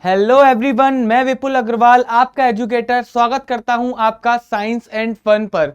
Hello everyone, मैं विपुल अग्रवाल आपका educator स्वागत करता हूं आपका साइंस एंड फन पर।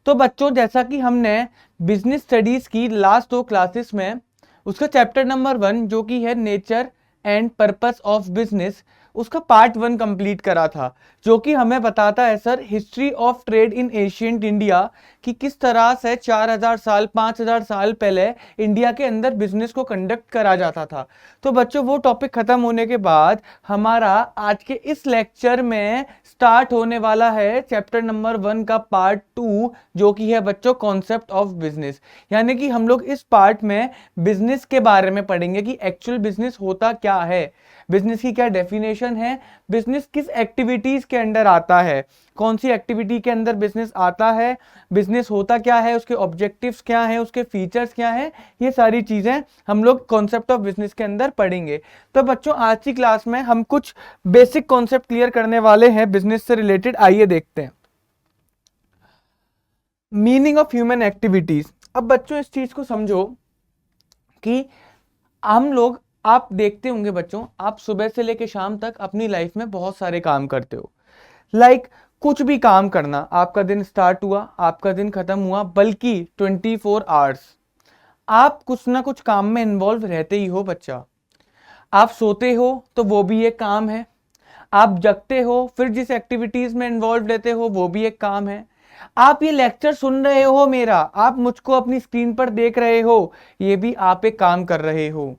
तो बच्चों, जैसा कि हमने बिजनेस स्टडीज की लास्ट 2 क्लासेस में उसका चैप्टर नंबर 1 जो कि है nature and purpose of business, उसका पार्ट 1 कंप्लीट करा था, जो कि हमें बताता है sir history of trade in ancient India कि किस तरह से 4000 साल 5000 साल पहले इंडिया के अंदर बिजनेस को कंडक्ट करा जाता था। तो बच्चों, वो टॉपिक खत्म होने के बाद हमारा आज के इस लेक्चर में स्टार्ट होने वाला है चैप्टर नंबर 1 का पार्ट 2, जो कि है बच्चों कॉन्सेप्ट ऑफ बिजनेस। यानी कि हम लोग इस पार्ट में बिजनेस के बारे में पढ़ेंगे कि एक्चुअल बिजनेस होता क्या है, बिजनेस की क्या डेफिनेशन है, बिजनेस किस एक्टिविटीज के अंडर आता है, कौन सी एक्टिविटी के अंदर बिजनेस आता है, बिजनेस होता क्या है, उसके ऑब्जेक्टिव्स क्या हैं, उसके फीचर्स क्या हैं, ये सारी चीजें हम लोग कॉन्सेप्ट ऑफ बिजनेस के अंदर पढ़ेंगे। तो बच्चों, आज की क्लास में हम कुछ बेसिक कॉन्सेप्ट क्लियर करने वाले हैं बिजनेस से रिलेटेड। आइए देखते हैं मीनिंग ऑफ ह्यूमन एक्टिविटीज। अब बच्चों, इस चीज को समझो कि हम लोग, आप देखते होंगे बच्चों, आप सुबह से लेकर शाम तक अपनी लाइफ में बहुत सारे काम करते हो। कुछ भी काम करना, आपका दिन स्टार्ट हुआ, आपका दिन खत्म हुआ, बल्कि 24 आवर्स आप कुछ ना कुछ काम में इन्वॉल्व रहते ही हो बच्चा। आप सोते हो तो वो भी एक काम है, आप जगते हो फिर जिस एक्टिविटीज में इन्वॉल्व रहते हो वो भी एक काम है, आप ये लेक्चर सुन रहे हो मेरा, आप मुझको अपनी स्क्रीन पर देख रहे हो, ये भी आप एक काम कर रहे हो।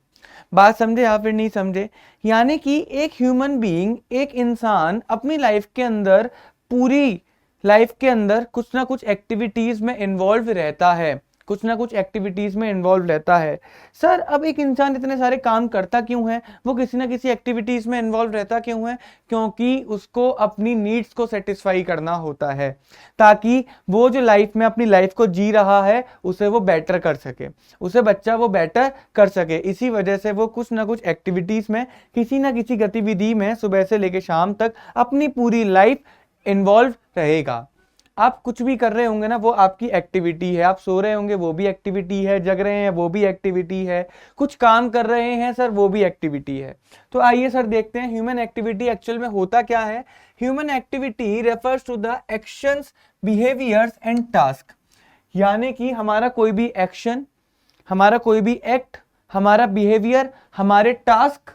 बात समझे या फिर नहीं समझे? यानी कि एक ह्यूमन बीइंग, एक इंसान अपनी लाइफ के अंदर, पूरी लाइफ के अंदर कुछ ना कुछ एक्टिविटीज में इन्वॉल्व रहता है, कुछ ना कुछ एक्टिविटीज में इन्वॉल्व रहता है। सर, अब एक इंसान इतने सारे काम करता क्यों है, वो किसी ना किसी एक्टिविटीज में इन्वॉल्व रहता क्यों है? क्योंकि उसको अपनी नीड्स को सेटिस्फाई करना होता है, ताकि वो जो लाइफ में अपनी लाइफ को जी रहा है उसे वो बेटर कर सके, उसे बच्चा वो बेटर कर सके। इसी वजह से वो कुछ ना कुछ एक्टिविटीज में, किसी ना किसी गतिविधि में सुबह से लेकर शाम तक अपनी पूरी लाइफ इन्वॉल्व रहेगा। आप कुछ भी कर रहे होंगे ना, वो आपकी एक्टिविटी है। आप सो रहे होंगे, वो भी एक्टिविटी है। जग रहे हैं, वो भी एक्टिविटी है। कुछ काम कर रहे हैं सर, वो भी एक्टिविटी है। तो आइए सर देखते हैं ह्यूमन एक्टिविटी एक्चुअल में होता क्या है। Human activity refers to the actions, behaviours and task. यानी कि हमारा कोई भी एक्शन, हमारा कोई भी एक्ट, हमारा बिहेवियर, हमारे task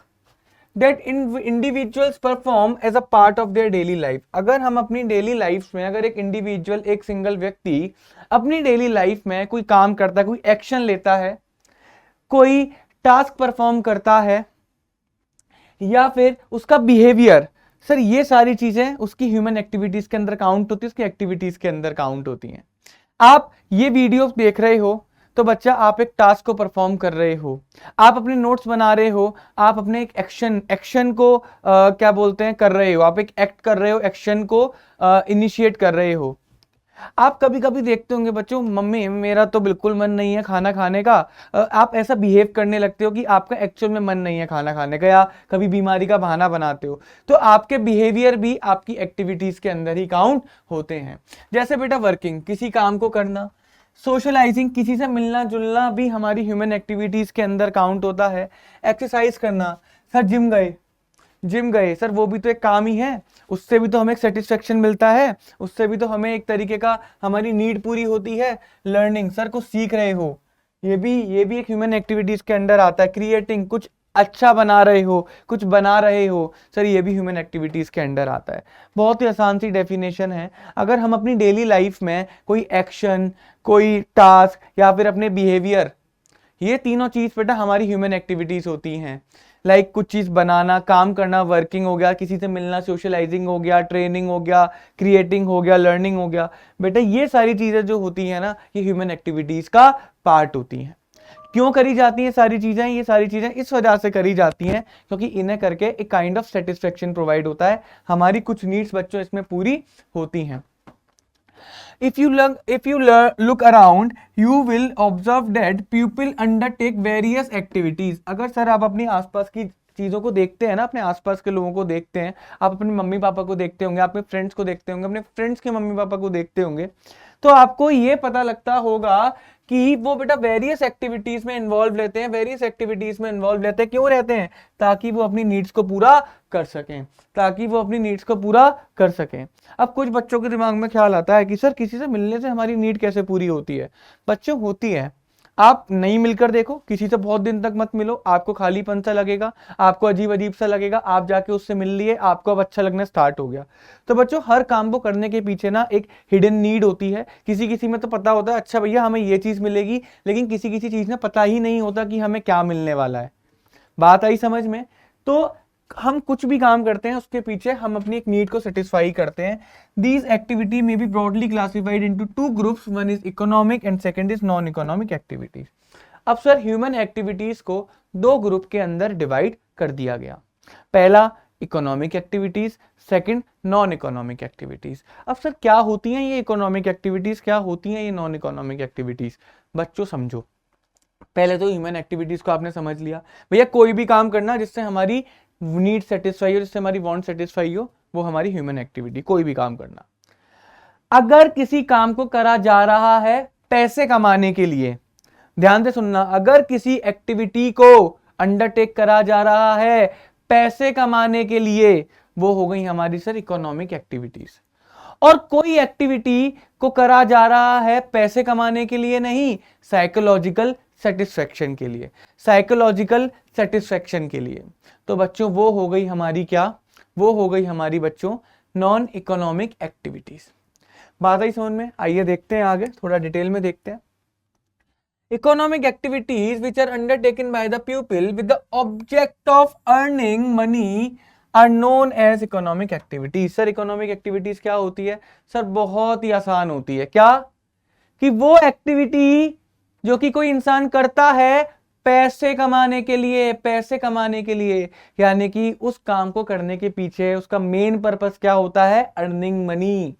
that individuals perform as a part of their daily life। अगर हम अपनी डेली लाइफ में, अगर एक इंडिविजुअल, एक सिंगल व्यक्ति अपनी डेली लाइफ में कोई काम करता है, कोई एक्शन लेता है, कोई टास्क परफॉर्म करता है, या फिर उसका बिहेवियर, सर ये सारी चीजें उसकी ह्यूमन एक्टिविटीज के अंदर काउंट होती है, उसकी एक्टिविटीज के अंदर काउंट होती हैं। आप ये वीडियो देख रहे हो तो बच्चा, आप एक टास्क को परफॉर्म कर रहे हो, आप अपने नोट्स बना रहे हो, आप अपने एक एक्शन को क्या बोलते हैं, कर रहे हो, आप एक एक्ट कर रहे हो, एक्शन को इनिशिएट कर रहे हो। आप कभी कभी देखते होंगे बच्चों, मम्मी मेरा तो बिल्कुल मन नहीं है खाना खाने का, आप ऐसा बिहेव करने लगते हो कि आपका एक्चुअल में मन नहीं है खाना खाने का, या कभी बीमारी का बहाना बनाते हो। तो आपके बिहेवियर भी आपकी एक्टिविटीज के अंदर ही काउंट होते हैं। जैसे बेटा वर्किंग, किसी काम को करना, सोशलाइजिंग, किसी से मिलना जुलना भी हमारी ह्यूमन एक्टिविटीज के अंदर काउंट होता है। एक्सरसाइज करना, सर जिम गए सर, वो भी तो एक काम ही है, उससे भी तो हमें एक सेटिस्फेक्शन मिलता है, उससे भी तो हमें एक तरीके का हमारी नीड पूरी होती है। लर्निंग, सर कुछ सीख रहे हो, ये भी एक ह्यूमन एक्टिविटीज के अंडर आता है। क्रिएटिंग, कुछ अच्छा बना रहे हो, कुछ बना रहे हो, सर ये भी ह्यूमन एक्टिविटीज के अंडर आता है। बहुत ही आसान सी डेफिनेशन है। अगर हम अपनी डेली लाइफ में कोई एक्शन, कोई टास्क या फिर अपने बिहेवियर, ये तीनों चीज बेटा हमारी ह्यूमन एक्टिविटीज होती हैं। कुछ चीज बनाना, काम करना, वर्किंग हो गया, किसी से मिलना, सोशलाइजिंग हो गया, ट्रेनिंग हो गया, क्रिएटिंग हो गया, लर्निंग हो गया। बेटा ये सारी चीजें जो होती है ना, ये ह्यूमन एक्टिविटीज का पार्ट होती हैं। क्यों करी जाती हैं सारी चीजें? ये सारी चीजें इस वजह से करी जाती हैं क्योंकि इन्हें करके एक काइंड ऑफ सेटिस्फेक्शन प्रोवाइड होता है, हमारी कुछ नीड्स बच्चों इसमें पूरी होती हैं। If you look around, you will observe that people undertake various activities। अगर सर आप अपनी आसपास की चीज़ों को देखते हैं ना, अपने आसपास के लोगों को देखते हैं, आप अपने मम्मी पापा को देखते होंगे, अपने फ्रेंड्स को देखते होंगे, अपने फ्रेंड्स के मम्मी पापा को देखते होंगे, तो आपको ये पता लगता होगा कि वो बेटा वेरियस एक्टिविटीज में इन्वॉल्व रहते हैं, वेरियस एक्टिविटीज में इन्वॉल्व रहते हैं। क्यों रहते हैं? ताकि वो अपनी नीड्स को पूरा कर सकें, ताकि वो अपनी नीड्स को पूरा कर सकें। अब कुछ बच्चों के दिमाग में ख्याल आता है कि सर किसी से मिलने से हमारी नीड कैसे पूरी होती है? बच्चों होती है, आप नहीं मिलकर देखो, किसी से बहुत दिन तक मत मिलो, आपको खालीपन सा लगेगा, आपको अजीब अजीब सा लगेगा, आप जाके उससे मिल लिए, आपको अब अच्छा लगना स्टार्ट हो गया। तो बच्चों हर काम को करने के पीछे ना एक हिडन नीड होती है। किसी किसी में तो पता होता है अच्छा भैया हमें ये चीज मिलेगी, लेकिन किसी किसी चीज में पता ही नहीं होता कि हमें क्या मिलने वाला है। बात आई समझ में? तो हम कुछ भी काम करते हैं उसके पीछे हम अपनी एक नीड को सेटिस्फाई करते हैं। दीज एक्टिविटी में B broadly classified into two groups, one is economic and second is non economic activities. अब सर ह्यूमन एक्टिविटीज को दो ग्रुप के अंदर डिवाइड कर दिया गया, पहला economic activities, second non economic activities. अब सर क्या होती हैं ये इकोनॉमिक एक्टिविटीज, क्या होती हैं ये नॉन इकोनॉमिक एक्टिविटीज? बच्चों समझो, पहले तो ह्यूमन एक्टिविटीज को आपने समझ लिया, भैया कोई भी काम करना जिससे हमारी नीड सेटिस्फाई हो, जिससे हमारी वांट सेटिस्फाई हो, वो हमारी ह्यूमन एक्टिविटी। कोई भी काम करना, अगर किसी काम को करा जा रहा है पैसे कमाने के लिए, ध्यान से सुनना, अगर किसी एक्टिविटी को अंडरटेक करा जा रहा है पैसे कमाने के लिए, वो हो गई हमारी सर इकोनॉमिक एक्टिविटीज। और कोई एक्टिविटी को करा जा रहा है पैसे कमाने के लिए नहीं, साइकोलॉजिकल सेटिस्फेक्शन के लिए, साइकोलॉजिकल सेटिस्फेक्शन के लिए, तो बच्चों वो हो गई हमारी क्या? वो हो गई हमारी बच्चों नॉन इकोनॉमिक एक्टिविटीज। बात आई समझ में? आइए देखते हैं आगे, थोड़ा डिटेल में देखते हैं। Economic activities which are undertaken by the people with the object of earning money are known as economic activities. Sir economic activities क्या होती है? सर बहुत ही आसान होती है। क्या? कि वो एक्टिविटी जो कि कोई इंसान करता है पैसे कमाने के लिए, पैसे कमाने के लिए, यानी कि उस काम को करने के पीछे उसका मेन पर्पस क्या होता है? Earning money,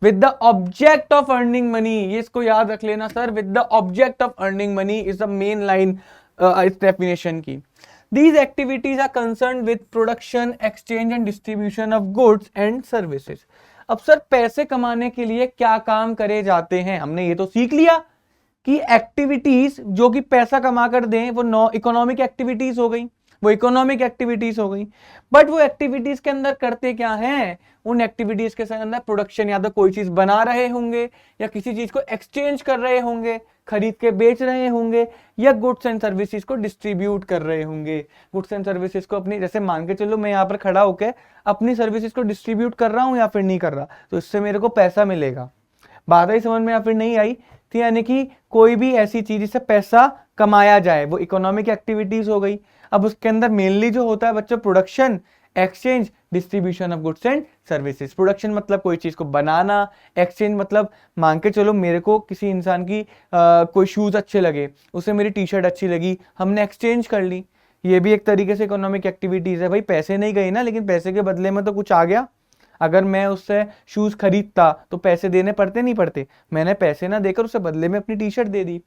with the object of earning money. ये इसको याद रख लेना sir, with the object of earning money is the main line इस डेफिनेशन की। These activities are concerned with production, exchange and distribution of goods and services. अब sir पैसे कमाने के लिए क्या काम करे जाते हैं? हमने ये तो सीख लिया कि एक्टिविटीज जो कि पैसा कमा कर दें वो नॉन इकोनॉमिक एक्टिविटीज हो गई, वो इकोनॉमिक एक्टिविटीज हो गई। बट वो एक्टिविटीज के अंदर करते क्या हैं? उन एक्टिविटीज के अंदर प्रोडक्शन, या तो कोई चीज बना रहे होंगे या किसी चीज को एक्सचेंज कर रहे होंगे, खरीद के बेच रहे होंगे, या गुड्स एंड सर्विसेज को डिस्ट्रीब्यूट कर रहे होंगे। गुड्स एंड सर्विसेज को अपनी, जैसे मान के चलो मैं यहाँ पर खड़ा होकर अपनी सर्विसेज को डिस्ट्रीब्यूट कर रहा हूँ या फिर नहीं कर रहा, तो इससे मेरे को पैसा मिलेगा। बात आई समझ में या फिर नहीं आई? तो यानी कि कोई भी ऐसी चीज जिससे पैसा कमाया जाए वो इकोनॉमिक एक्टिविटीज हो गई। अब उसके अंदर मेनली जो होता है बच्चों production, exchange, distribution of goods and services. Production मतलब कोई चीज को बनाना, एक्सचेंज मतलब मान के चलो मेरे को किसी इंसान की कोई शूज अच्छे लगे, उसे मेरी टी शर्ट अच्छी लगी, हमने एक्सचेंज कर ली, ये भी एक तरीके से इकोनॉमिक एक्टिविटीज है। भाई पैसे नहीं गए ना, लेकिन पैसे के बदले में तो कुछ आ गया। अगर मैं उससे शूज खरीदता तो पैसे देने पड़ते नहीं पड़ते? मैंने पैसे ना देकर उसे बदले में अपनी T shirt they the.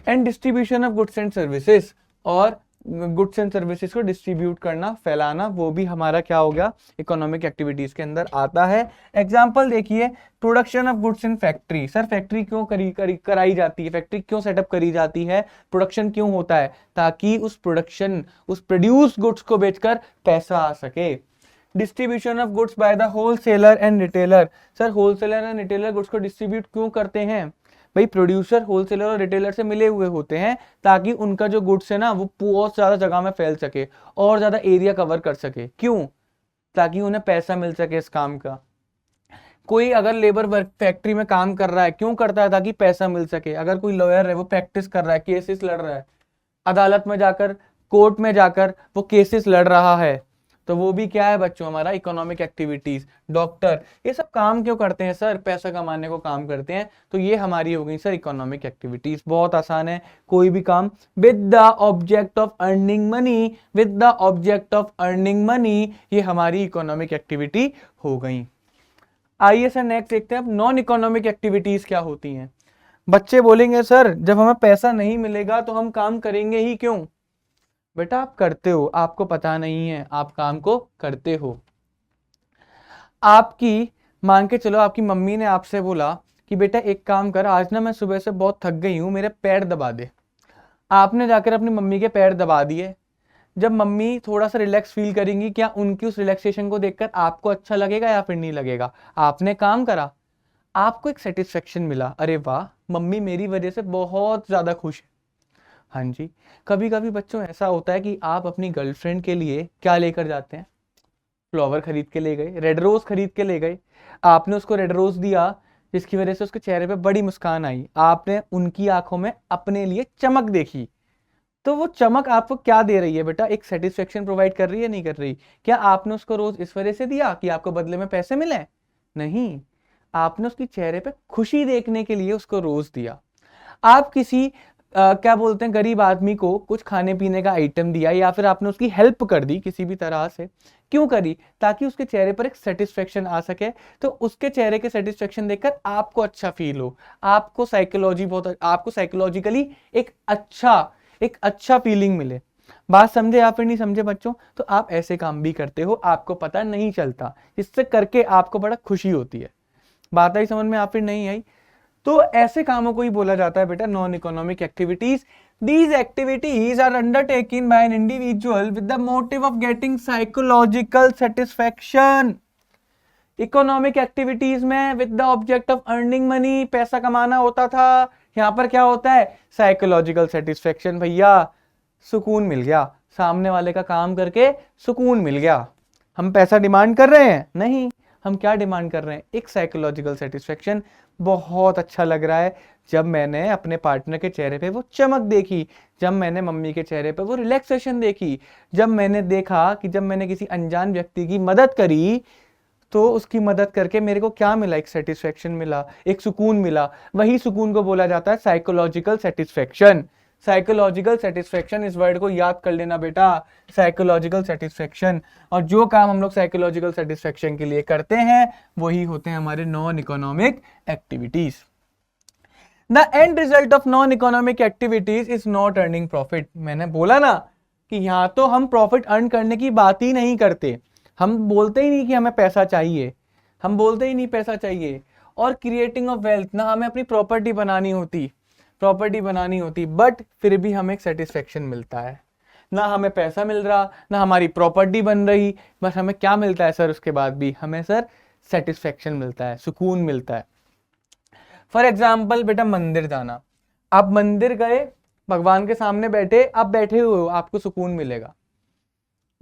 And distribution of goods and services, और गुड्स एंड सर्विसेज को डिस्ट्रीब्यूट करना, फैलाना, वो भी हमारा क्या हो गया? इकोनॉमिक एक्टिविटीज के अंदर आता है। एग्जांपल देखिए, production of goods in factory. Sir factory क्यों कराई जाती है? फैक्ट्री क्यों सेटअप करी जाती है? प्रोडक्शन क्यों होता है? ताकि उस प्रोडक्शन, उस प्रोड्यूस गुड्स को बेचकर पैसा आ सके। Distribution of goods by the wholesaler and retailer. Sir wholesaler and retailer goods को डिस्ट्रीब्यूट क्यों करते हैं? भाई प्रोड्यूसर होलसेलर और रिटेलर से मिले हुए होते हैं ताकि उनका जो गुड्स है ना वो बहुत ज्यादा जगह में फैल सके और ज्यादा एरिया कवर कर सके। क्यों? ताकि उन्हें पैसा मिल सके इस काम का। कोई अगर लेबर वर्क फैक्ट्री में काम कर रहा है, क्यों करता है? ताकि पैसा मिल सके। अगर कोई लॉयर है वो प्रैक्टिस कर रहा है, केसेस लड़ रहा है, अदालत में जाकर, कोर्ट में जाकर वो केसेस लड़ रहा है, तो वो भी क्या है बच्चों? हमारा इकोनॉमिक एक्टिविटीज। डॉक्टर, ये सब काम क्यों करते हैं? सर पैसा कमाने को काम करते हैं। तो ये हमारी हो गई सर इकोनॉमिक एक्टिविटीज। बहुत आसान है, कोई भी काम with the object of earning money, with the object of earning money, ये हमारी इकोनॉमिक एक्टिविटी हो गई। आइए सर नेक्स्ट देखते हैं अब नॉन इकोनॉमिक एक्टिविटीज क्या होती हैं। बच्चे बोलेंगे सर जब हमें पैसा नहीं मिलेगा तो हम काम करेंगे ही क्यों? बेटा आप करते हो, आपको पता नहीं है, आप काम को करते हो। आपकी मान के चलो आपकी मम्मी ने आपसे बोला कि बेटा एक काम कर, आज ना मैं सुबह से बहुत थक गई हूं, मेरे पैर दबा दे। आपने जाकर अपनी मम्मी के पैर दबा दिए। जब मम्मी थोड़ा सा रिलैक्स फील करेंगी, क्या उनकी उस रिलैक्सेशन को देखकर आपको अच्छा लगेगा या फिर नहीं लगेगा? आपने काम करा, आपको एक सेटिस्फेक्शन मिला, अरे वाह मम्मी मेरी वजह से बहुत ज्यादा खुश है। हाँ जी। कभी कभी बच्चों ऐसा होता है कि आप अपनी गर्लफ्रेंड के लिए क्या लेकर जाते हैं? फ्लावर खरीद के ले गए, रेड रोज खरीद के ले गए। आपने उसको रेड रोज दिया, जिसकी वजह से उसके चेहरे पे बड़ी मुस्कान आई, आपने उनकी आंखों में अपने लिए चमक देखी। तो वो चमक आपको क्या दे रही है बेटा? एक सेटिस्फेक्शन प्रोवाइड कर रही है, नहीं कर रही? क्या आपने उसको रोज इस वजह से दिया कि आपको बदले में पैसे मिले? नहीं, आपने उसके चेहरे पे खुशी देखने के लिए उसको रोज दिया। आप किसी क्या बोलते हैं गरीब आदमी को कुछ खाने पीने का आइटम दिया, या फिर आपने उसकी हेल्प कर दी किसी भी तरह से, क्यों करी? ताकि उसके चेहरे पर एक सेटिस्फेक्शन आ सके। तो उसके चेहरे के सेटिस्फेक्शन देखकर आपको अच्छा फील हो, आपको साइकोलॉजिकली एक अच्छा फीलिंग मिले। बात समझे या फिर नहीं समझे बच्चों? तो आप ऐसे काम भी करते हो, आपको पता नहीं चलता, इससे करके आपको बड़ा खुशी होती है। बात आई समझ में या फिर नहीं आई? तो ऐसे कामों को ही बोला जाता है बेटा non economic activities. These activities are undertaken by an individual with the motive of getting psychological satisfaction. Economic activities में with the object of earning money, पैसा कमाना होता था। यहां पर क्या होता है? Psychological satisfaction. भैया सुकून मिल गया, सामने वाले का काम करके सुकून मिल गया। हम पैसा डिमांड कर रहे हैं? नहीं, हम क्या डिमांड कर रहे हैं? एक साइकोलॉजिकल सेटिस्फेक्शन। बहुत अच्छा लग रहा है जब मैंने अपने पार्टनर के चेहरे पे वो चमक देखी, जब मैंने मम्मी के चेहरे पे वो रिलैक्सेशन देखी, जब मैंने देखा कि जब मैंने किसी अनजान व्यक्ति की मदद करी, तो उसकी मदद करके मेरे को क्या मिला? एक सेटिस्फेक्शन मिला, एक सुकून मिला। वही सुकून को बोला जाता है साइकोलॉजिकल सेटिस्फेक्शन। साइकोलॉजिकल सेटिस्फेक्शन, इस वर्ड को याद कर लेना बेटा, साइकोलॉजिकल सेटिस्फेक्शन। और जो काम हम लोग साइकोलॉजिकल सेटिस्फेक्शन के लिए करते हैं वही होते हैं हमारे non economic activities. The end result of non economic activities is not earning profit. मैंने बोला ना कि यहां तो हम प्रॉफिट अर्न करने की बात ही नहीं करते, हम बोलते ही नहीं कि हमें पैसा चाहिए, हम बोलते ही नहीं पैसा चाहिए। और क्रिएटिंग ऑफ वेल्थ, ना हमें अपनी प्रॉपर्टी बनानी होती, बट फिर भी हमें एक सेटिस्फेक्शन मिलता है। ना हमें पैसा मिल रहा, ना हमारी प्रॉपर्टी बन रही, बस हमें क्या मिलता है सर? उसके बाद भी हमें सर सेटिस्फेक्शन मिलता है, सुकून मिलता है। फॉर एग्जाम्पल बेटा मंदिर जाना, आप मंदिर गए, भगवान के सामने बैठे, आप बैठे हुए हो, आपको सुकून मिलेगा।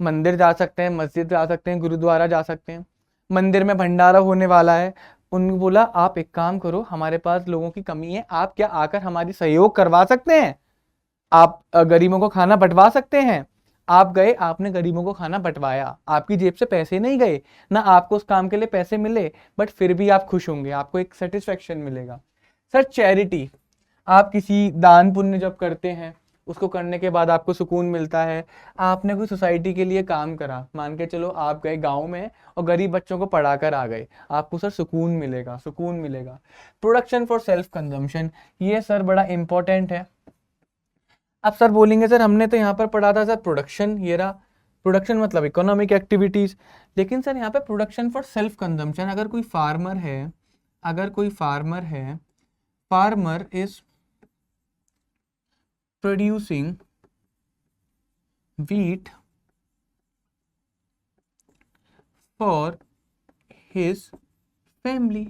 मंदिर जा सकते हैं, मस्जिद जा सकते हैं, गुरुद्वारा जा सकते हैं। मंदिर में भंडारा होने वाला है, उन्होंने बोला आप एक काम करो, हमारे पास लोगों की कमी है, आप क्या आकर हमारी सहयोग करवा सकते हैं? आप गरीबों को खाना बंटवा सकते हैं? आप गए, आपने गरीबों को खाना बंटवाया, आपकी जेब से पैसे नहीं गए, ना आपको उस काम के लिए पैसे मिले, बट फिर भी आप खुश होंगे, आपको एक सेटिस्फेक्शन मिलेगा। सर चैरिटी, आप किसी दान पुण्य जब करते हैं, उसको करने के बाद आपको सुकून मिलता है। आपने कोई सोसाइटी के लिए काम करा, मान के चलो आप गए गांव में और गरीब बच्चों को पढ़ाकर आ गए, आपको सर सुकून मिलेगा, सुकून मिलेगा। प्रोडक्शन फॉर सेल्फ कंजम्पशन, ये सर बड़ा इंपॉर्टेंट है। अब सर बोलेंगे सर हमने तो यहाँ पर पढ़ा था सर प्रोडक्शन, ये रहा प्रोडक्शन मतलब इकोनॉमिक एक्टिविटीज, लेकिन सर यहाँ पे प्रोडक्शन फॉर सेल्फ कंजम्पशन, अगर कोई फार्मर है, farmer is producing wheat for his family,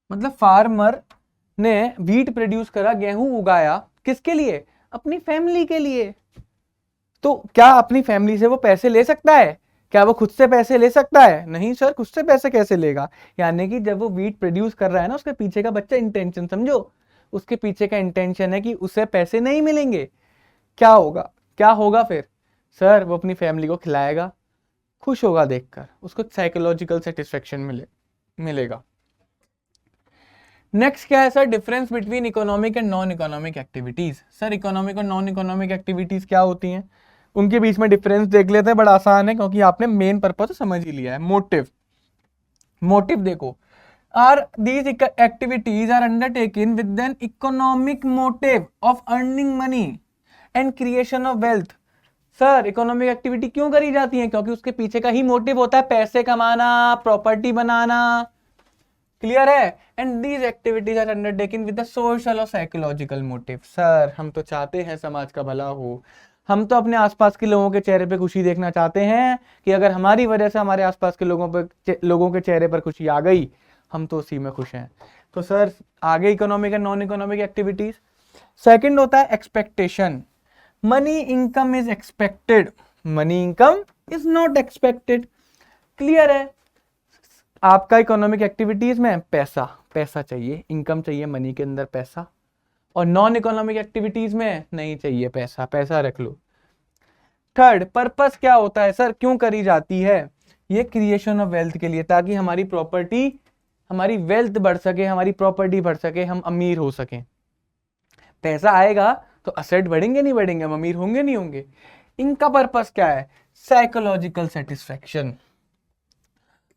मतलब फार्मर ने व्हीट प्रोड्यूस करा, गेहूं उगाया, किसके लिए? अपनी फैमिली के लिए। तो क्या अपनी फैमिली से वो पैसे ले सकता है? क्या वो खुद से पैसे ले सकता है? नहीं सर, खुद से पैसे कैसे लेगा? यानी कि जब वो व्हीट प्रोड्यूस कर रहा है ना, उसके पीछे का बच्चा इंटेंशन समझो, उसके पीछे का इंटेंशन है कि उसे पैसे नहीं मिलेंगे। क्या होगा फिर? सर वो अपनी फैमिली को खिलाएगा, खुश होगा देखकर, उसको साइकोलॉजिकल सेटिस्फेक्शन मिलेगा। नेक्स्ट क्या है sir? Difference between economic and non economic activities. Sir economic और नॉन इकोनॉमिक एक्टिविटीज क्या होती हैं, उनके बीच में डिफरेंस देख लेते हैं, बड़ा आसान है क्योंकि आपने मेन पर्पस तो समझ ही लिया है। मोटिव देखो, are these activities are undertaken with an economic motive of earning money, and creation of wealth. Sir economic activity क्यों करी जाती है? क्योंकि उसके पीछे का ही मोटिव होता है पैसे कमाना, प्रॉपर्टी बनाना। क्लियर है? And these activities are undertaken with the social और साइकोलॉजिकल मोटिव। सर हम तो चाहते हैं समाज का भला हो, हम तो अपने आसपास के लोगों के चेहरे पे खुशी देखना चाहते हैं कि अगर हमारी वजह से हमारे आसपास के लोगों के चेहरे पर खुशी आ गई, हम तो उसी में खुश हैं। तो सर आगे economic and non economic activities. Second होता है expectation. Money income is expected, money income is not expected. Clear है? आपका इकोनॉमिक एक्टिविटीज में पैसा, पैसा चाहिए, इनकम चाहिए मनी के अंदर पैसा, और नॉन इकोनॉमिक एक्टिविटीज में नहीं चाहिए पैसा, पैसा रख लो। थर्ड, पर्पस क्या होता है सर, क्यों करी जाती है? ये क्रिएशन ऑफ वेल्थ के लिए, ताकि हमारी प्रॉपर्टी, हमारी वेल्थ बढ़ सके, हमारी प्रॉपर्टी बढ़ सके, हम अमीर हो सके। पैसा आएगा तो असेट बढ़ेंगे नहीं बढ़ेंगे, हम अमीर होंगे नहीं होंगे। इनका पर्पस क्या है? Psychological satisfaction.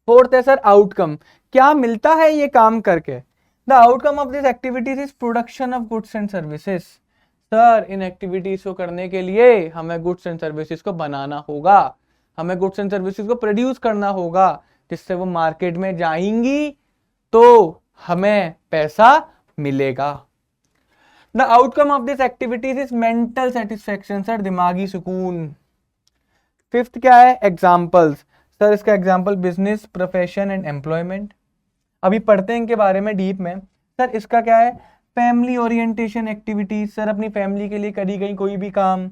फोर्थ है सर आउटकम, क्या मिलता है ये काम करके? The outcome of this activities is production of goods and services. Sir in activities को करने के लिए हमें गुड्स एंड सर्विसेज को बनाना होगा, हमें गुड्स एंड सर्विसेज को प्रोड्यूस करना होगा, जिससे वो मार्केट में जाएंगी तो हमें पैसा मिलेगा। The outcome of this activities is mental satisfaction. Sir दिमागी सुकून। फिफ्थ क्या है? एग्जाम्पल्स। सर इसका example business, profession and employment. अभी पढ़ते हैं इनके बारे में डीप में। सर इसका क्या है? Family orientation activities. सर अपनी फैमिली के लिए करी गई कोई भी काम।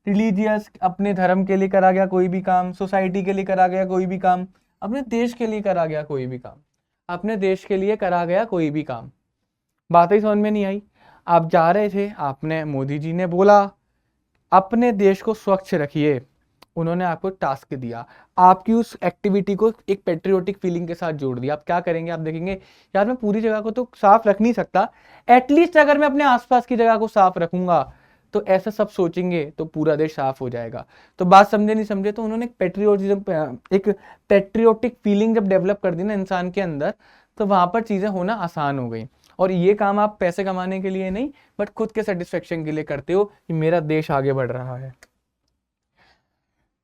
रिलीजियस, अपने धर्म के लिए करा गया कोई भी काम। सोसाइटी के लिए करा गया कोई भी काम। अपने देश के लिए करा गया कोई भी काम। अपने देश के लिए करा गया कोई भी काम। बात ही समझ में नहीं आई? आप जा रहे थे, आपने, मोदी जी ने बोला अपने देश को स्वच्छ रखिए, उन्होंने आपको टास्क दिया, आपकी उस एक्टिविटी को एक पेट्रियोटिक फीलिंग के साथ जोड़ दिया। आप क्या करेंगे? आप देखेंगे यार मैं पूरी जगह को तो साफ रख नहीं सकता, एटलीस्ट अगर मैं अपने आसपास की जगह को साफ रखूंगा, तो ऐसा सब सोचेंगे तो पूरा देश साफ हो जाएगा। तो बात समझे नहीं समझे? तो उन्होंने एक पेट्रियोटिक फीलिंग जब डेवलप कर दी ना इंसान के अंदर, तो वहां पर चीजें होना आसान हो गई। और ये काम आप पैसे कमाने के लिए नहीं, बट खुद के सेटिस्फेक्शन के लिए करते हो कि मेरा देश आगे बढ़ रहा है।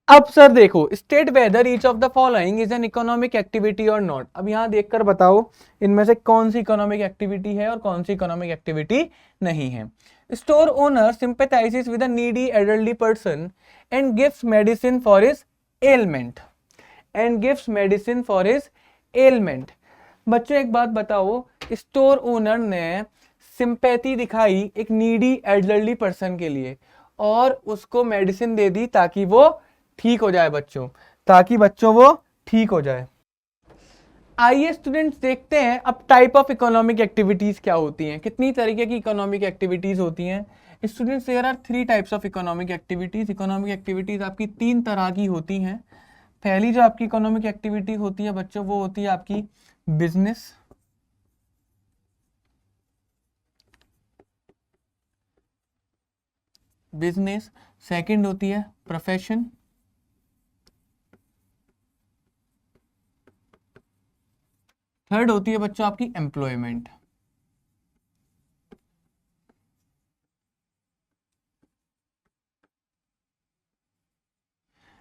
अब सर देखो, state whether each of the following is an economic activity और नॉट। अब यहां देखकर बताओ इनमें से कौन सी इकोनॉमिक एक्टिविटी है और कौन सी इकोनॉमिक एक्टिविटी नहीं है। Store owner sympathizes with a needy elderly person and gives medicine for his ailment बच्चों एक बात बताओ, स्टोर ओनर ने सिंपैथी दिखाई एक नीडी एल्डरली पर्सन के लिए और उसको मेडिसिन दे दी ताकि वो ठीक हो जाए, बच्चों वो ठीक हो जाए। आइए स्टूडेंट्स देखते हैं अब टाइप ऑफ इकोनॉमिक एक्टिविटीज क्या होती हैं, कितनी तरीके की इकोनॉमिक एक्टिविटीज होती हैं। Students there are 3 types of economic activities. Economic activities आपकी 3 तरह की होती हैं। पहली जो आपकी इकोनॉमिक एक्टिविटी होती है बच्चों, वो होती है आपकी बिजनेस। सेकंड होती है प्रोफेशन। थर्ड होती है बच्चों आपकी एम्प्लॉयमेंट।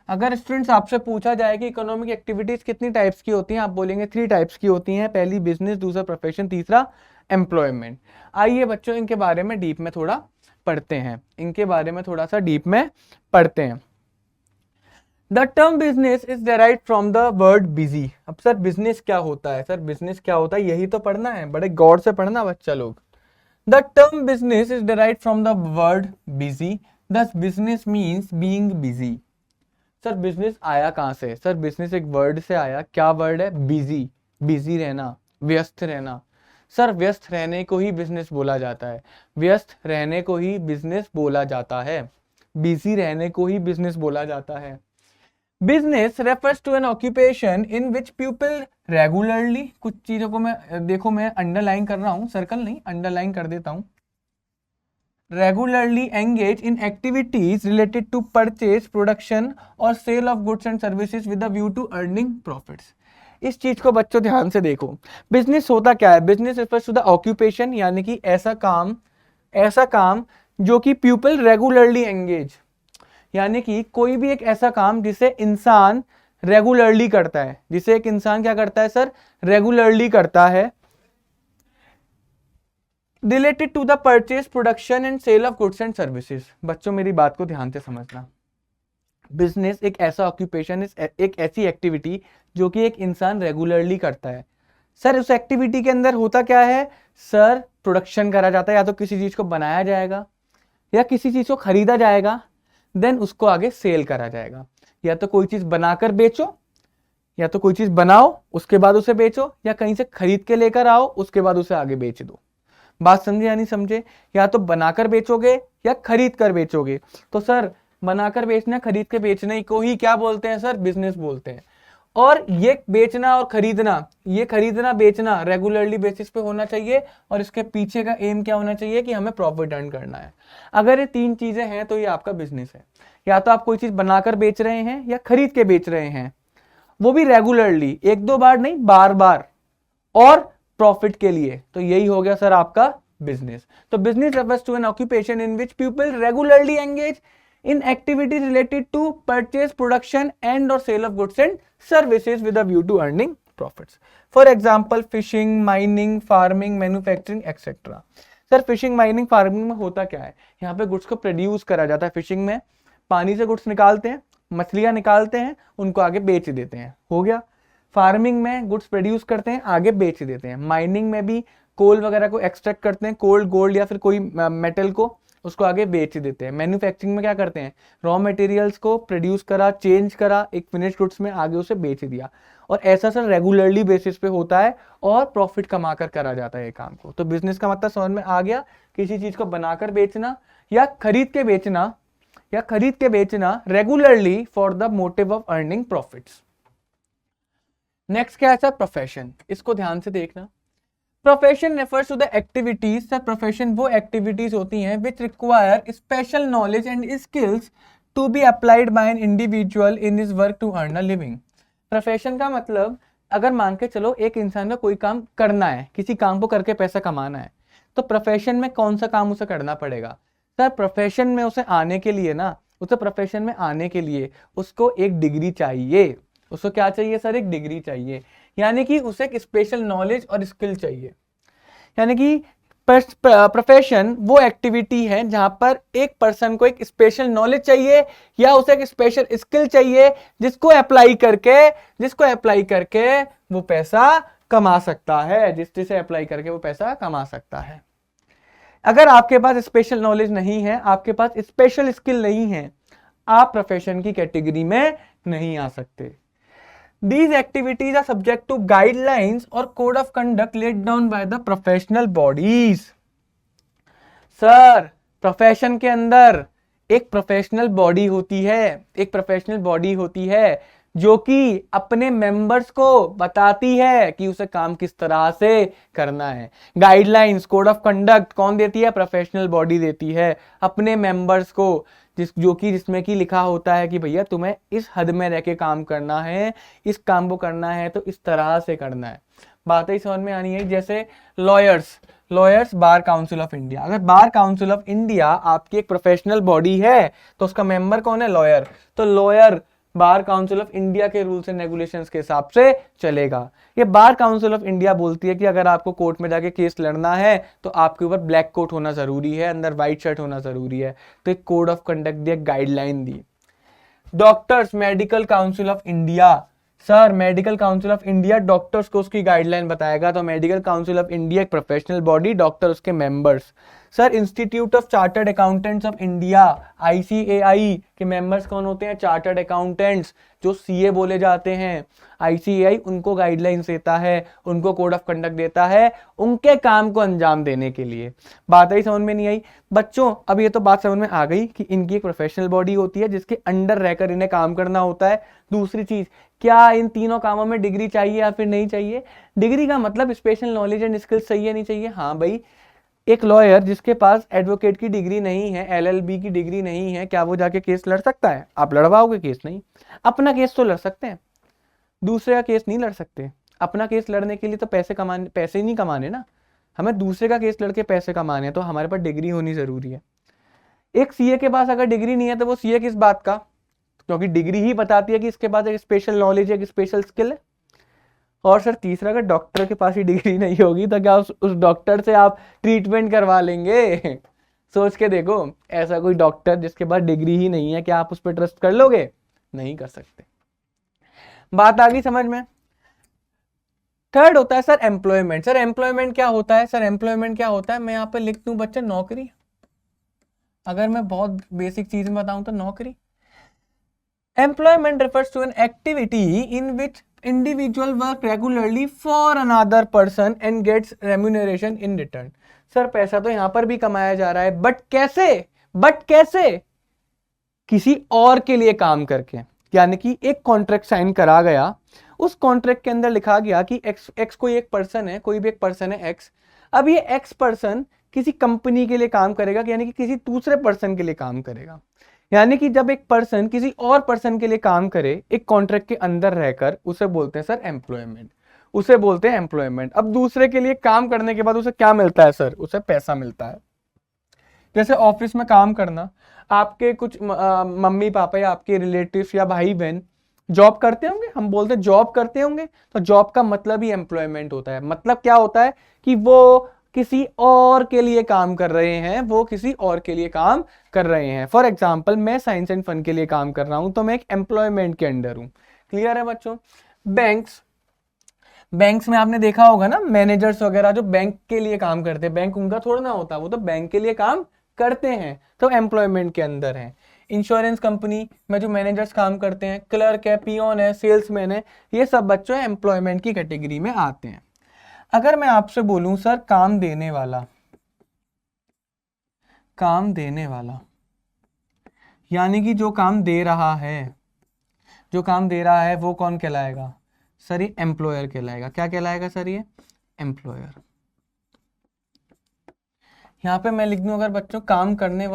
अगर स्टूडेंट्स आपसे पूछा जाए कि इकोनॉमिक एक्टिविटीज कितनी टाइप्स की होती हैं, आप बोलेंगे 3 टाइप्स की होती हैं। पहली बिजनेस, दूसरा प्रोफेशन, तीसरा एम्प्लॉयमेंट। आइए बच्चों इनके बारे में डीप में थोड़ा पढ़ते हैं, the term business is derived from the word busy. अब सर बिजनेस क्या होता है? यही तो पढ़ना है, बड़े गौर से पढ़ना बच्चा लोग। The term business is derived from the word busy, thus business means being busy. Sir business आया कहां से? सर बिजनेस एक वर्ड से आया। क्या वर्ड है? बिजी, बिजी रहना, व्यस्त रहना। सर व्यस्त रहने को ही बिजनेस बोला जाता है, बिजी रहने को ही बिजनेस बोला जाता है। Business refers to an occupation in which people regularly, कुछ चीजों को मैं अंडरलाइन कर रहा हूं, सर्कल नहीं अंडरलाइन कर देता हूं। Regularly engage in activities related to purchase, production और sale of goods and services with a view to earning profits. इस चीज को बच्चों ध्यान से देखो। बिजनेस होता क्या है? Business refers to the occupation, यानी कि ऐसा काम जो कि पीपल रेगुलरली एंगेज, यानी कि कोई भी एक ऐसा काम जिसे इंसान रेगुलरली करता है, जिसे एक इंसान क्या करता है सर, रेगुलरली करता है, related to the purchase, production and sale of goods and services. बच्चों मेरी बात को ध्यान से समझना, बिजनेस एक ऐसा ऑक्यूपेशन, एक ऐसी एक्टिविटी जो कि एक इंसान रेगुलरली करता है। सर उस एक्टिविटी के अंदर होता क्या है सर, प्रोडक्शन करा जाता है, या तो किसी चीज को बनाया जाएगा या किसी चीज को खरीदा जाएगा, देन उसको आगे सेल करा जाएगा। या तो कोई चीज बनाकर बेचो, या तो कोई चीज बनाओ उसके बाद उसे बेचो, या कहीं से खरीद के लेकर आओ उसके बाद उसे आगे बेच दो। बात समझे या नहीं समझे? या तो बनाकर बेचोगे या खरीद कर बेचोगे। तो सर बनाकर बेचना, खरीद के बेचने को ही क्या बोलते हैं सर, बिजनेस बोलते हैं। और ये बेचना और खरीदना, ये खरीदना बेचना रेगुलरली बेसिस पे होना चाहिए, और इसके पीछे का एम क्या होना चाहिए कि हमें प्रॉफिट अर्न करना है। अगर ये तीन चीजें हैं तो ये आपका बिजनेस है। या तो आप कोई चीज बनाकर बेच रहे हैं या खरीद के बेच रहे हैं, वो भी रेगुलरली, एक दो बार नहीं, बार बार, और प्रॉफिट के लिए, तो यही हो गया सर आपका बिजनेस। तो business refers to an occupation in which people regularly engage in activities related to purchase, production and or sale of goods and services with a view to earning profits. For example, fishing, mining, farming, manufacturing, etc. Sir fishing, mining, farming में होता क्या है, यहाँ पे goods को produce करा जाता है। फिशिंग में पानी से गुड्स निकालते हैं, मछलियां निकालते हैं, उनको आगे बेच देते हैं, हो गया। फार्मिंग में गुड्स प्रोड्यूस करते हैं, आगे बेच देते हैं। माइनिंग में भी कोल वगैरह को एक्सट्रैक्ट करते हैं, कोल, गोल्ड या फिर कोई मेटल को, उसको आगे बेच देते हैं। मैन्युफैक्चरिंग में क्या करते हैं, रॉ मटेरियल्स को प्रोड्यूस करा, चेंज करा एक फिनिश गुड्स में, आगे उसे बेच दिया। और ऐसा सर रेगुलरली बेसिस पे होता है और प्रॉफिट कमा कर करा जाता है ये काम को। तो बिजनेस का मतलब समझ में आ गया, किसी चीज को बनाकर बेचना या खरीद के बेचना, या खरीद के बेचना regularly for the motive of earning profits. Next क्या है सर, प्रोफेशन। इसको ध्यान से देखना। Profession refers to the activities, sir profession वो एक्टिविटीज होती हैं which require special knowledge and skills to be applied by an individual in his work to earn a living. Profession का मतलब, अगर मान के चलो एक इंसान का कोई काम करना है, किसी काम को करके पैसा कमाना है, तो प्रोफेशन में कौन सा काम उसे करना पड़ेगा सर, प्रोफेशन में उसे आने के लिए ना, उसे प्रोफेशन में आने के लिए उसको एक डिग्री चाहिए। उसको क्या चाहिए सर, एक डिग्री चाहिए, यानी कि उसे एक स्पेशल नॉलेज और स्किल चाहिए। यानी कि प्रोफेशन वो एक्टिविटी है जहां पर एक पर्सन को एक स्पेशल नॉलेज चाहिए या उसे एक स्पेशल स्किल चाहिए, जिसको अप्लाई करके वो पैसा कमा सकता है, जिसे अप्लाई करके वो पैसा कमा सकता है। अगर आपके पास स्पेशल नॉलेज नहीं है, आपके पास स्पेशल स्किल नहीं है, आप प्रोफेशन की कैटेगरी में नहीं आ सकते। These activities are subject to guidelines or code of conduct laid down by the professional bodies. Sir profession के अंदर एक प्रोफेशनल बॉडी होती है, जो कि अपने मेंबर्स को बताती है कि उसे काम किस तरह से करना है। गाइडलाइंस, कोड ऑफ कंडक्ट कौन देती है, प्रोफेशनल बॉडी देती है अपने मेंबर्स को, जिसमें कि लिखा होता है कि भैया तुम्हें इस हद में रह के काम करना है, इस काम को करना है तो इस तरह से करना है। बात ही समझ में आनी है। जैसे lawyers bar council of India, अगर बार काउंसिल ऑफ इंडिया आपकी एक प्रोफेशनल बॉडी है तो उसका मेंबर कौन है, लॉयर। तो lawyer bar council of India के रूल्स एंड रेगुलेशंस के हिसाब से चलेगा। ये बार काउंसिल ऑफ इंडिया बोलती है कि अगर आपको कोर्ट में जाके केस लड़ना है तो आपके ऊपर ब्लैक कोट होना जरूरी है, अंदर व्हाइट शर्ट होना जरूरी है। तो एक code of conduct the, guideline the. Doctors, medical council of India, sir medical council of India doctors को उसकी गाइडलाइन बताएगा। तो मेडिकल काउंसिल ऑफ इंडिया एक प्रोफेशनल बॉडी, डॉक्टर उसके members. Sir institute of chartered accountants of India, ICAI के members कौन होते हैं, चार्टर्ड अकाउंटेंट्स, जो CA बोले जाते हैं। ICAI उनको गाइडलाइंस देता है, उनको कोड ऑफ कंडक्ट देता है उनके काम को अंजाम देने के लिए। बात आई समझ में नहीं आई बच्चों? अब ये तो बात समझ में आ गई कि इनकी एक प्रोफेशनल बॉडी होती है जिसके अंडर रहकर इन्हें काम करना होता है। दूसरी चीज, क्या इन तीनों कामों में डिग्री चाहिए या फिर नहीं चाहिए? डिग्री का मतलब स्पेशल नॉलेज एंड स्किल्स चाहिए नहीं चाहिए? हाँ भाई, एक लॉयर जिसके पास एडवोकेट की डिग्री नहीं है, LLB की डिग्री नहीं है, क्या वो जाके केस लड़ सकता है? आप लड़वाओगे केस? नहीं। अपना केस तो लड़ सकते हैं, दूसरे का केस नहीं लड़ सकते। अपना केस लड़ने के लिए तो पैसे ही नहीं कमाने ना, हमें दूसरे का केस लड़के पैसे कमाने, तो हमारे पास डिग्री होनी जरूरी है। एक सीए के पास अगर डिग्री नहीं है तो वो सीए किस बात का, क्योंकि डिग्री ही बताती है कि इसके पास एक स्पेशल नॉलेज है, एक स्पेशल स्किल है। और सर तीसरा, अगर डॉक्टर के पास ही डिग्री नहीं होगी तो क्या उस डॉक्टर से आप ट्रीटमेंट करवा लेंगे? सोच के देखो, ऐसा कोई डॉक्टर जिसके पास डिग्री ही नहीं है, क्या आप उस पर ट्रस्ट कर लोगे? नहीं कर सकते। बात आ गई समझ में? थर्ड होता है सर एम्प्लॉयमेंट। सर एम्प्लॉयमेंट क्या होता है? सर एम्प्लॉयमेंट क्या होता है, मैं यहाँ पे लिख दूं बच्चा नौकरी। अगर मैं बहुत बेसिक चीज में बताऊं तो नौकरी। Employment refers to an activity in which individual work regularly for another person and gets remuneration in return. Sir पैसा तो यहां पर भी कमाया जा रहा है, बट कैसे? किसी और के लिए काम करके। यानी कि एक कॉन्ट्रैक्ट साइन करा गया, उस कॉन्ट्रैक्ट के अंदर लिखा गया कि एक्स कोई एक पर्सन है, कोई भी एक पर्सन है एक्स। अब ये एक्स पर्सन किसी कंपनी के लिए काम करेगा, यानी कि किसी दूसरे पर्सन के लिए काम करेगा। यानी कि जब एक पर्सन किसी और पर्सन के लिए काम करे एक कॉन्ट्रैक्ट के अंदर रहकर, उसे बोलते हैं सर एम्प्लॉयमेंट, उसे बोलते हैं एम्प्लॉयमेंट। अब दूसरे के लिए काम करने के बाद उसे क्या मिलता है सर? उसे पैसा मिलता है। जैसे ऑफिस में काम करना, आपके कुछ मम्मी पापा या आपके रिलेटिव्स या भाई बहन जॉब करते होंगे, हम बोलते हैं जॉब करते होंगे, तो जॉब का मतलब ही एम्प्लॉयमेंट होता है। मतलब क्या होता है कि वो किसी और के लिए काम कर रहे हैं, वो किसी और के लिए काम कर रहे हैं। फॉर एग्जाम्पल मैं साइंस एंड फन के लिए काम कर रहा हूं, तो मैं एक एम्प्लॉयमेंट के अंडर हूं। क्लियर है बच्चों? बैंक्स में आपने देखा होगा ना, मैनेजर्स वगैरह जो बैंक के लिए काम करते हैं, बैंक उनका थोड़ा ना होता, वो तो बैंक के लिए काम करते हैं, तो एम्प्लॉयमेंट के अंदर है। इंश्योरेंस कंपनी में जो मैनेजर्स काम करते हैं, क्लर्क है, पियोन है, सेल्समैन है, ये सब बच्चों एम्प्लॉयमेंट की कैटेगरी में आते हैं। अगर मैं आपसे बोलूं सर काम देने वाला, यानी कि जो काम दे रहा है वो कौन कहलाएगा? सर ये एम्प्लॉयर कहलाएगा। क्या कहलाएगा सर? ये एम्प्लॉयर। यहां पे मैं लिख दूं अगर बच्चों काम करने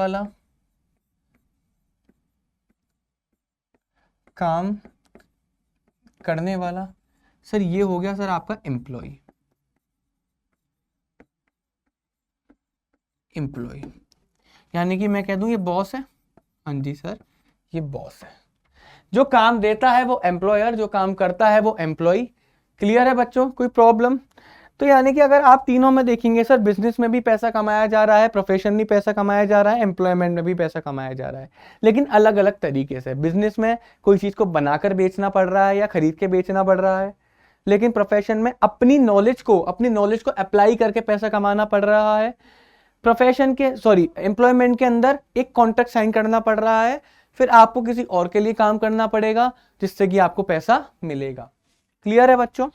वाला, सर ये हो गया सर आपका एम्प्लॉय। यानी कि मैं कह दूं ये बॉस है। हाँ जी सर, ये बॉस है। जो काम देता है वो एम्प्लॉयर, जो काम करता है वो एम्प्लॉय। क्लियर है बच्चों? कोई प्रॉब्लम? तो यानी कि अगर आप तीनों में देखेंगे सर, बिजनेस में भी पैसा कमाया जा रहा है, प्रोफेशन में पैसा कमाया जा रहा है, एम्प्लॉयमेंट में भी पैसा कमाया जा रहा है, लेकिन अलग अलग तरीके से। बिजनेस में कोई चीज को बनाकर बेचना पड़ रहा है या खरीद के बेचना पड़ रहा है, लेकिन प्रोफेशन में अपनी नॉलेज को अप्लाई करके पैसा कमाना पड़ रहा है। एम्प्लॉयमेंट के अंदर एक कॉन्ट्रैक्ट साइन करना पड़ रहा है, फिर आपको किसी और के लिए काम करना पड़ेगा जिससे कि आपको पैसा मिलेगा। क्लियर है बच्चों?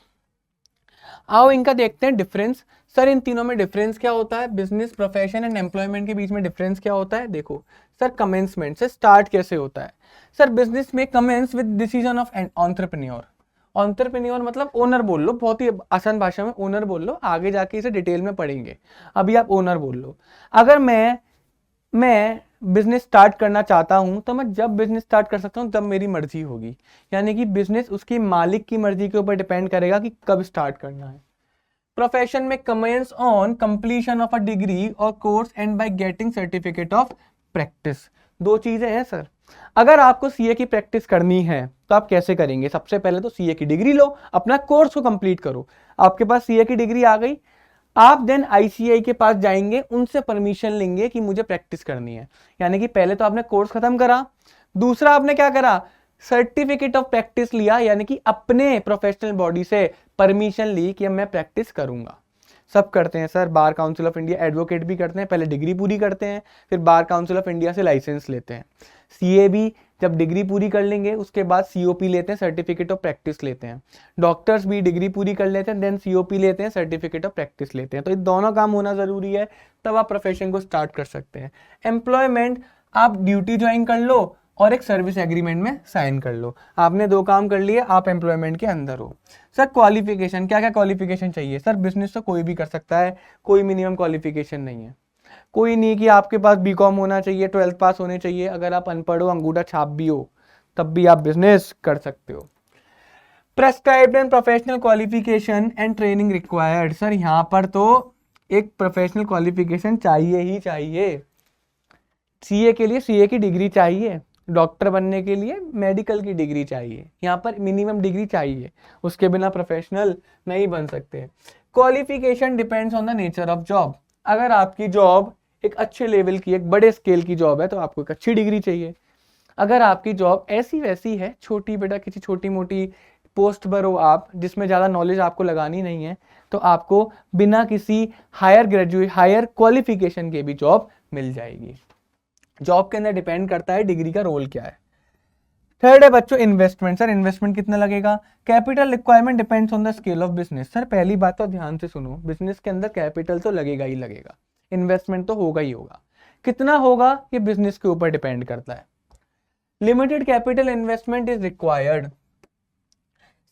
आओ इनका देखते हैं डिफरेंस। सर इन तीनों में डिफरेंस क्या होता है? बिजनेस, प्रोफेशन एंड एम्प्लॉयमेंट के बीच में डिफरेंस क्या होता है? देखो सर, कमेंसमेंट से स्टार्ट कैसे होता है? सर बिजनेस में commences with decision of an entrepreneur. Entrepreneur मतलब ओनर बोल लो, बहुत ही आसान भाषा में ओनर बोल लो, आगे जाके इसे डिटेल में पढ़ेंगे, अभी आप ओनर बोल लो। अगर मैं बिजनेस स्टार्ट करना चाहता हूं तो मैं जब बिजनेस स्टार्ट कर सकता हूं, जब मेरी मर्जी होगी। यानी कि बिजनेस उसकी मालिक की मर्जी के ऊपर डिपेंड करेगा कि कब स्टार्ट करना है। प्रोफेशन में commence on completion of a degree और course and by getting certificate of practice. दो चीजें हैं सर। अगर आपको सीए की प्रैक्टिस करनी है तो आप कैसे करेंगे? सबसे पहले तो सीए की डिग्री लो, अपना कोर्स को कंप्लीट करो। आपके पास सीए की डिग्री आ गई, आप देन आईसीआई के पास जाएंगे, उनसे परमिशन लेंगे कि मुझे प्रैक्टिस करनी है। यानी कि पहले तो आपने कोर्स खत्म करा, दूसरा आपने क्या करा? सर्टिफिकेट ऑफ प्रैक्टिस लिया, यानी कि अपने प्रोफेशनल बॉडी से परमिशन ली कि मैं प्रैक्टिस करूंगा। सब करते हैं sir, bar council of India, advocate भी करते हैं, पहले डिग्री पूरी करते हैं, फिर बार काउंसिल ऑफ इंडिया से लाइसेंस लेते हैं। सीए भी जब डिग्री पूरी कर लेंगे उसके बाद सीओपी लेते हैं, सर्टिफिकेट ऑफ प्रैक्टिस लेते हैं। डॉक्टर्स भी डिग्री पूरी कर लेते हैं, देन सीओपी लेते हैं, सर्टिफिकेट ऑफ प्रैक्टिस लेते हैं। तो ये दोनों काम होना जरूरी है, तब आप प्रोफेशन को स्टार्ट कर सकते हैं। एम्प्लॉयमेंट, आप ड्यूटी ज्वाइन कर लो और एक सर्विस एग्रीमेंट में साइन कर लो, आपने दो काम कर लिए, आप एम्प्लॉयमेंट के अंदर हो। सर क्वालिफिकेशन, क्या क्या क्वालिफिकेशन चाहिए? सर बिजनेस तो कोई भी कर सकता है, कोई मिनिमम क्वालिफिकेशन नहीं है। कोई नहीं कि आपके पास बीकॉम होना चाहिए, 12th पास होने चाहिए। अगर आप अनपढ़ हो, अंगूठा छाप भी हो, तब भी आप बिजनेस कर सकते हो। Prescribed and professional qualification and training required. Sir यहाँ पर तो एक प्रोफेशनल क्वालिफिकेशन चाहिए ही चाहिए, सीए के लिए सीए की डिग्री चाहिए, डॉक्टर बनने के लिए मेडिकल की डिग्री चाहिए, यहाँ पर मिनिमम डिग्री चाहिए, उसके बिना प्रोफेशनल नहीं बन सकते। Qualification depends on the nature of job. अगर आपकी जॉब एक अच्छे लेवल की, एक बड़े स्केल की जॉब है तो आपको एक अच्छी डिग्री चाहिए। अगर आपकी जॉब ऐसी वैसी है, छोटी बेटा किसी छोटी मोटी पोस्ट पर हो आप, जिसमें ज़्यादा नॉलेज आपको लगानी नहीं है, तो आपको बिना किसी हायर क्वालिफिकेशन के भी जॉब मिल जाएगी। जॉब के अंदर डिपेंड करता है डिग्री का रोल क्या है। थर्ड है बच्चों इन्वेस्टमेंट। सर इन्वेस्टमेंट कितना लगेगा? Capital requirement depends on the scale of business. Sir पहली बात तो ध्यान से सुनो, बिजनेस के अंदर कैपिटल तो लगेगा ही लगेगा, इन्वेस्टमेंट तो होगा ही होगा। कितना होगा ये बिजनेस के ऊपर डिपेंड करता है। Limited capital investment is required.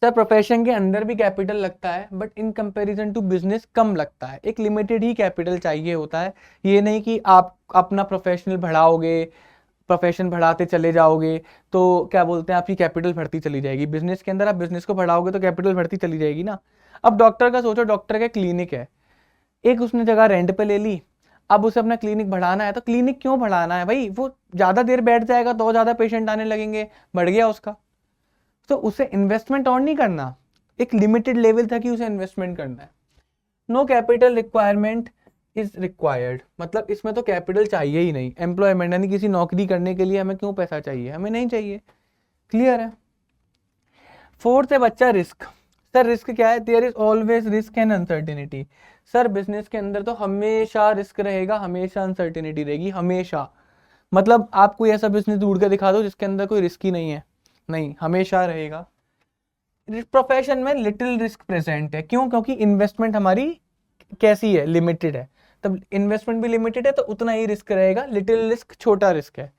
Sir profession के अंदर भी कैपिटल लगता है, but in comparison to business कम लगता है। एक लिमिटेड ही कैपिटल चाहिए होता है, ये नहीं कि आप अपना प्रोफेशनल बढ़ाओगे, प्रोफेशन बढ़ाते चले जाओगे तो क्या बोलते हैं आपकी कैपिटल बढ़ती चली जाएगी। बिजनेस के अंदर आप बिजनेस को बढ़ाओगे तो कैपिटल बढ़ती चली जाएगी ना। अब डॉक्टर का सोचो, डॉक्टर का क्लिनिक है, एक उसने जगह रेंट पे ले ली, अब उसे अपना क्लिनिक बढ़ाना है, तो क्लिनिक क्यों बढ़ाना है भाई, वो ज्यादा देर बैठ जाएगा तो ज्यादा पेशेंट आने लगेंगे, बढ़ गया उसका, तो उसे इन्वेस्टमेंट और नहीं करना, एक लिमिटेड लेवल तक ही उसे इन्वेस्टमेंट करना है। No capital requirement is required, मतलब इसमें तो कैपिटल चाहिए ही नहीं। एम्प्लॉयमेंट यानी किसी नौकरी करने के लिए हमें क्यों पैसा चाहिए, हमें नहीं चाहिए, क्लियर है। फोर्थ है बच्चा रिस्क। सर रिस्क क्या है? There is always risk and uncertainty. Sir business के अंदर तो हमेशा रिस्क रहेगा, हमेशा अनसर्टेनिटी रहेगी, हमेशा। मतलब आप कोई ऐसा बिजनेस ढूंढ के दिखा दो जिसके अंदर कोई रिस्क ही नहीं है, नहीं, हमेशा रहेगा। प्रोफेशन में लिटिल रिस्क प्रेजेंट है, क्यों? क्योंकि इन्वेस्टमेंट हमारी कैसी है, लिमिटेड है, तब इन्वेस्टमेंट भी लिमिटेड है तो उतना ही रिस्क रहेगा, लिटिल रिस्क छोटा रिस्क है।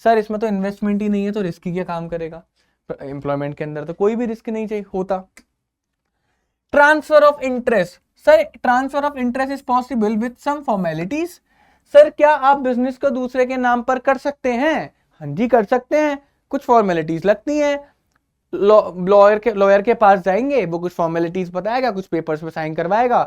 सर इसमें तो इन्वेस्टमेंट ही नहीं है तो रिस्क ही क्या काम करेगा? एम्प्लॉयमेंट के अंदर तो कोई भी रिस्क नहीं चाहिए होता। Transfer of interest. Sir transfer of interest is possible with some formalities. Sir क्या आप बिजनेस को दूसरे के नाम पर कर सकते हैं? हाँ जी कर सकते हैं, कुछ फॉर्मेलिटीज लगती हैं। लॉयर के पास जाएंगे, वो कुछ फॉर्मेलिटीज बताएगा, कुछ पेपर्स पे साइन करवाएगा,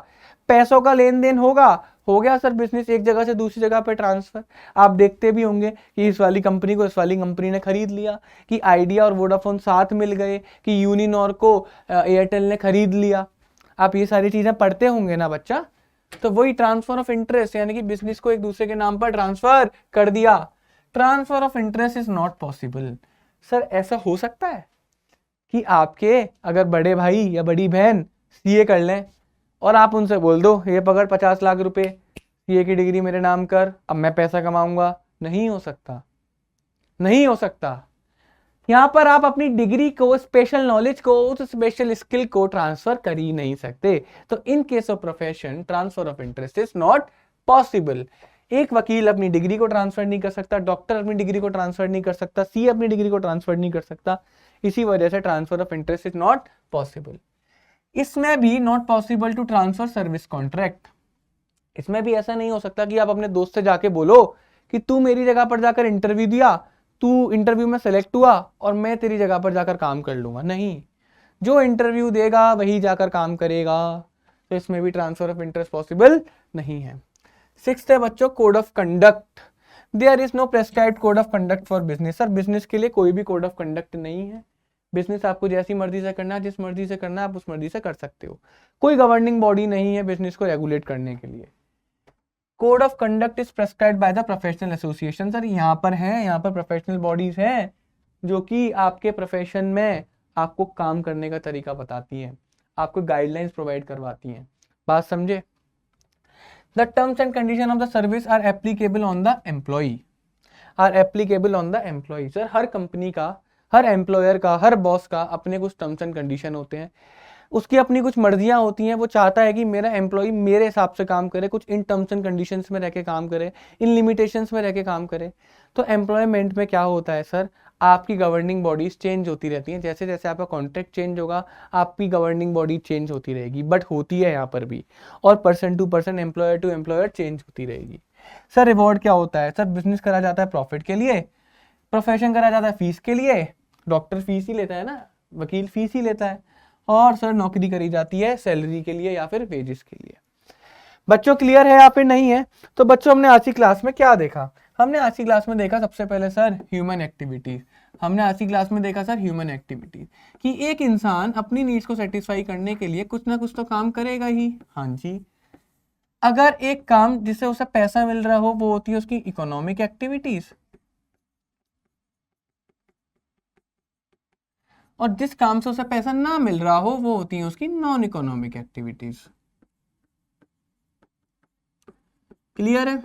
पैसों का लेन देन होगा, हो गया सर बिजनेस एक जगह से दूसरी जगह पे ट्रांसफर। आप देखते भी होंगे कि इस वाली कंपनी को इस वाली कंपनी ने खरीद लिया, कि आइडिया और वोडाफोन साथ मिल गए, कि यूनिनॉर को एयरटेल ने खरीद लिया। आप ये सारी चीजें पढ़ते होंगे ना बच्चा, तो वही ट्रांसफर ऑफ इंटरेस्ट, यानी कि बिजनेस को एक दूसरे के नाम पर ट्रांसफर कर दिया। Transfer of interest is not possible. Sir ऐसा हो सकता है कि आपके अगर बड़े भाई या बड़ी बहन सीए कर लें और आप उनसे बोल दो ये पकड़ 50 लाख रुपए, सीए की डिग्री मेरे नाम कर, अब मैं पैसा कमाऊंगा? नहीं हो सकता, नहीं हो सकता। यहां पर आप अपनी डिग्री को, स्पेशल नॉलेज को, उस स्पेशल स्किल को ट्रांसफर कर ही नहीं सकते। तो in case of profession transfer of interest is not possible. एक वकील अपनी डिग्री को ट्रांसफर नहीं कर सकता, डॉक्टर अपनी डिग्री को ट्रांसफर नहीं कर सकता, सीए अपनी डिग्री को ट्रांसफर नहीं कर सकता। इसी वजह से transfer of interest is not possible. इसमें भी not possible to transfer service contract. इसमें भी ऐसा नहीं हो सकता कि आप अपने दोस्त से जाके बोलो कि तू मेरी जगह पर जाकर इंटरव्यू दिया, तू इंटरव्यू में सेलेक्ट हुआ और मैं तेरी जगह पर जाकर काम कर लूंगा। नहीं, जो इंटरव्यू देगा वही जाकर काम करेगा। तो इसमें भी ट्रांसफर ऑफ इंटरेस्ट पॉसिबल नहीं है। सिक्स्थ है बच्चों code of conduct. There is no prescribed code of conduct for business. Sir business के लिए कोई भी कोड ऑफ कंडक्ट नहीं है। बिजनेस आपको जैसी मर्जी से करना है, जिस मर्जी से करना है आप उस मर्जी से कर सकते हो। कोई गवर्निंग बॉडी नहीं है बिजनेस को रेगुलेट करने के लिए। Code of conduct is prescribed by the professional association. Sir यहाँ पर है, यहाँ पर प्रोफेशनल बॉडीज हैं जो कि आपके प्रोफेशन में आपको काम करने का तरीका बताती हैं, आपको गाइडलाइंस प्रोवाइड करवाती हैं। बात समझे? The terms and condition of the service are applicable on the employee. Are applicable on the employee. Sir her company का, हर एम्प्लॉयर का, हर बॉस का अपने कुछ टर्म्स एंड कंडीशन होते हैं, उसकी अपनी कुछ मर्जियां होती हैं। वो चाहता है कि मेरा एम्प्लॉय मेरे हिसाब से काम करे, कुछ इन टर्म्स एंड कंडीशंस में रह के काम करे, इन लिमिटेशंस में रह के काम करे। तो एम्प्लॉयमेंट में क्या होता है सर, आपकी गवर्निंग बॉडीज चेंज होती रहती हैं। जैसे जैसे आपका कॉन्ट्रैक्ट चेंज होगा आपकी गवर्निंग बॉडी चेंज होती रहेगी, बट होती है यहाँ पर भी, और person to person, employer to employer change होती रहेगी। सर रिवॉर्ड क्या होता है? सर बिजनेस करा जाता है प्रॉफिट के लिए, प्रोफेशन करा जाता है फीस के लिए, डॉक्टर फीस ही लेता है ना, वकील फीस ही लेता है, और सर नौकरी करी जाती है सैलरी के लिए या फिर वेजेस के लिए। बच्चों क्लियर है या फिर नहीं है? तो बच्चों हमने आज की क्लास में क्या देखा? हमने आज की क्लास में देखा सबसे पहले सर ह्यूमन एक्टिविटीज। हमने आज की क्लास में देखा सर ह्यूमन एक्टिविटीज कि एक इंसान अपनी नीड्स को सेटिस्फाई करने के लिए कुछ ना कुछ तो काम करेगा ही। हाँ जी, अगर एक काम जिससे उसे पैसा मिल रहा हो वो होती है उसकी इकोनॉमिक एक्टिविटीज, और जिस काम से उसे पैसा ना मिल रहा हो वो होती है उसकी नॉन इकोनॉमिक एक्टिविटीज। क्लियर है?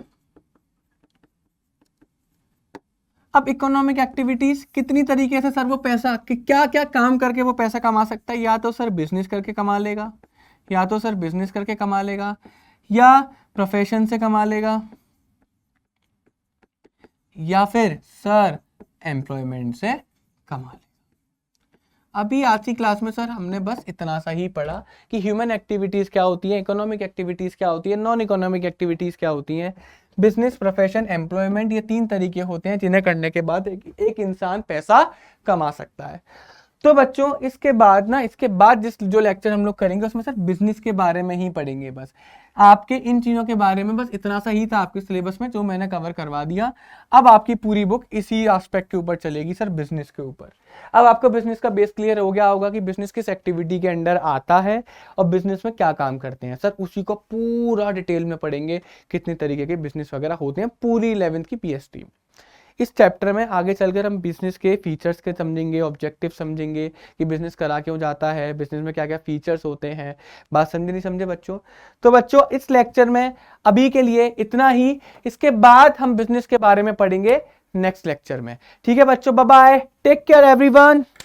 अब इकोनॉमिक एक्टिविटीज कितनी तरीके से सर वो पैसा कि क्या क्या काम करके वो पैसा कमा सकता है। या तो सर बिजनेस करके कमा लेगा, या तो सर बिजनेस करके कमा लेगा, या प्रोफेशन से कमा लेगा, या फिर सर एम्प्लॉयमेंट से कमा लेगा। अभी आज की क्लास में सर हमने बस इतना सा ही पढ़ा कि ह्यूमन एक्टिविटीज क्या होती है, इकोनॉमिक एक्टिविटीज क्या होती है, नॉन इकोनॉमिक एक्टिविटीज क्या होती हैं, बिजनेस, प्रोफेशन, एम्प्लॉयमेंट, ये 3 तरीके होते हैं जिन्हें करने के बाद एक इंसान पैसा कमा सकता है। तो बच्चों इसके बाद जिस जो लेक्चर हम लोग करेंगे उसमें सर बिजनेस के बारे में ही पढ़ेंगे। बस आपके इन चीज़ों के बारे में बस इतना सा ही था आपके सिलेबस में जो मैंने कवर करवा दिया। अब आपकी पूरी बुक इसी एस्पेक्ट के ऊपर चलेगी सर, बिजनेस के ऊपर। अब आपका बिजनेस का बेस क्लियर हो गया होगा कि बिजनेस किस एक्टिविटी के अंडर आता है और बिजनेस में क्या काम करते हैं। सर उसी को पूरा डिटेल में पढ़ेंगे, कितने तरीके के बिजनेस वगैरह होते हैं, पूरी 11th की पीएसटी। इस चैप्टर में आगे चलकर हम बिजनेस के फीचर्स के समझेंगे, ऑब्जेक्टिव समझेंगे कि बिजनेस करा क्यों जाता है, बिजनेस में क्या क्या फीचर्स होते हैं। बात समझे नहीं समझे बच्चों? तो बच्चों इस लेक्चर में अभी के लिए इतना ही। इसके बाद हम बिजनेस के बारे में पढ़ेंगे नेक्स्ट लेक्चर में। ठीक है बच्चों, bye bye, take care everyone.